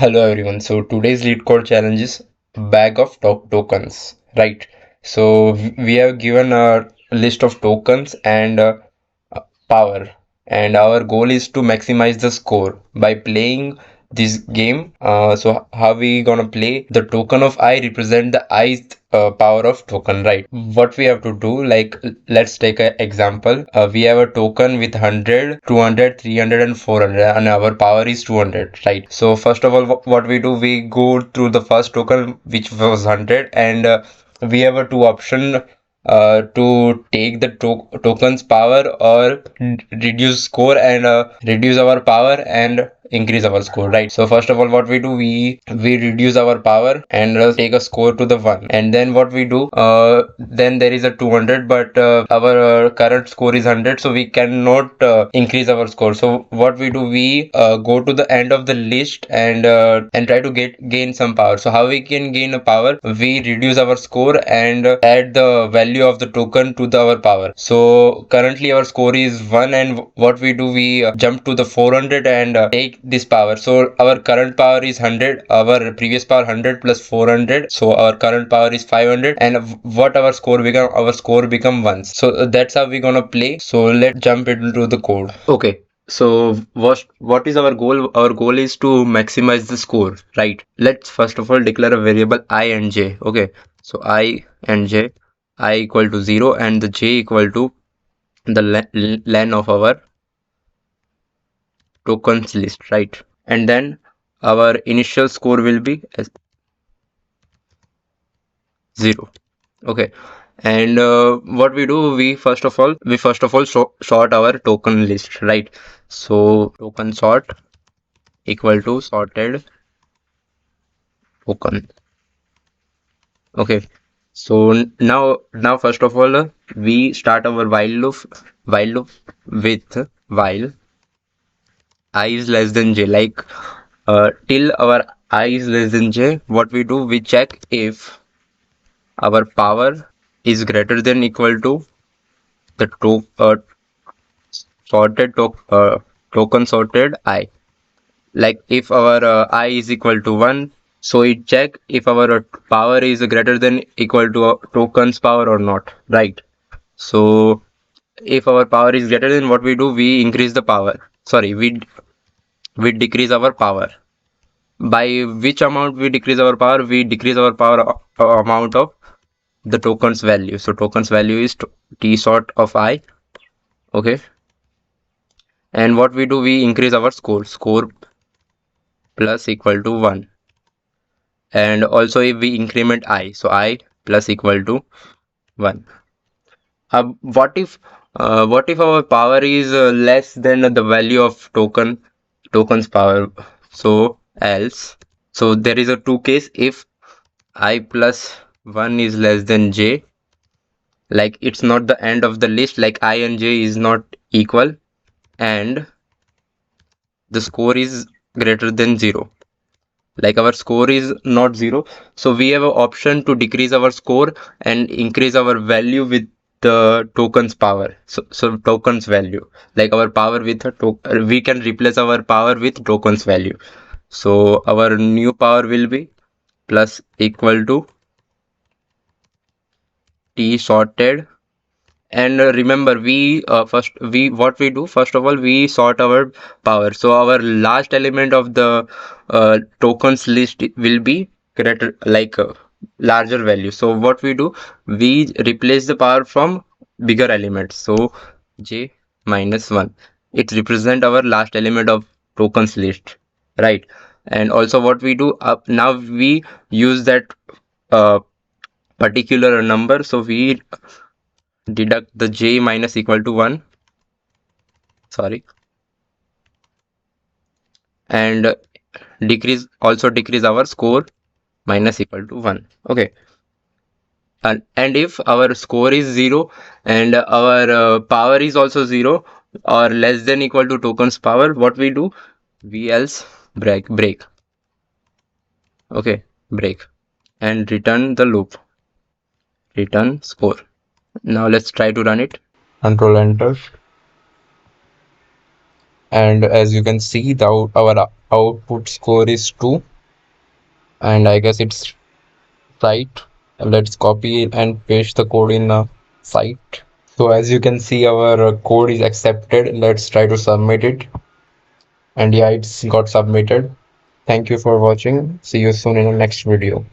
Hello everyone. So today's Leetcode challenge is bag of tokens, right? So we have given a list of tokens and power, and our goal is to maximize the score by playing this game. So how we gonna play? The token of I represent the I power of token, right? What we have to do, like let's take an example. We have a token with 100, 200, 300 and 400 and our power is 200, right? So first of all, what we do, we go through the first token which was 100, and we have a two option to take the token's power or reduce score and reduce our power and increase our score, right? So first of all, what we do, we reduce our power and take a score to the 1, and then what we do, then there is a 200, but our current score is 100, so we cannot increase our score. So what we do, we go to the end of the list and try to gain some power. So how we can gain a power? We reduce our score and add the value of the token to our power. So currently our score is 1, and what we do, we jump to the 400 and take this power. So our current power is 100, our previous power 100 plus 400, so our current power is 500, and what our score become 1. So that's how we're gonna play. So let's jump into the code. Okay, so what is our goal? Our goal is to maximize the score, right? Let's first of all declare a variable I and j. Okay, so I and j, I equal to 0 and the j equal to the len of our tokens list, right? And then our initial score will be as 0. Okay, and what we do, we first of all sort our token list, right? So token sort equal to sorted token. Okay, so now first of all, we start our while loop with while I is less than j, like till our I is less than j. What we do, we check if our power is greater than equal to the sorted token sorted I. Like if our I is equal to 1, so it check if our power is greater than equal to token's power or not, right? So if our power is greater than, what we do, we increase the power. Sorry, we decrease our power. By which amount we decrease our power? We decrease our power amount of the token's value. So token's value is t sort of I. Okay, and what we do, we increase our score plus equal to 1. And also if we increment I, so I plus equal to 1. What if our power is less than the value of token's power? So else, so there is a two case. If I plus 1 is less than j, like it's not the end of the list, like I and j is not equal, and the score is greater than 0, like our score is not 0, so we have an option to decrease our score and increase our value with the token's power. So token's value, like our power with we can replace our power with token's value. So our new power will be plus equal to t sorted. And remember, what we do, first of all, we sort our power. So our last element of the tokens list will be greater, like larger value. So what we do, we replace the power from bigger elements. So j minus 1, it represent our last element of tokens list, right? And also what we do, now we use that uh, particular number, so we deduct the j minus equal to 1, sorry, and decrease our score minus equal to 1. Okay, and if our score is 0 and our power is also 0 or less than equal to token's power, what we do, we else break. Okay, break and return the loop, return score. Now let's try to run it. Control enter, and as you can see, our output score is 2. and I guess it's right. Let's copy and paste the code in the site. So as you can see, our code is accepted. Let's try to submit it. And yeah, it's got submitted. Thank you for watching. See you soon in the next video.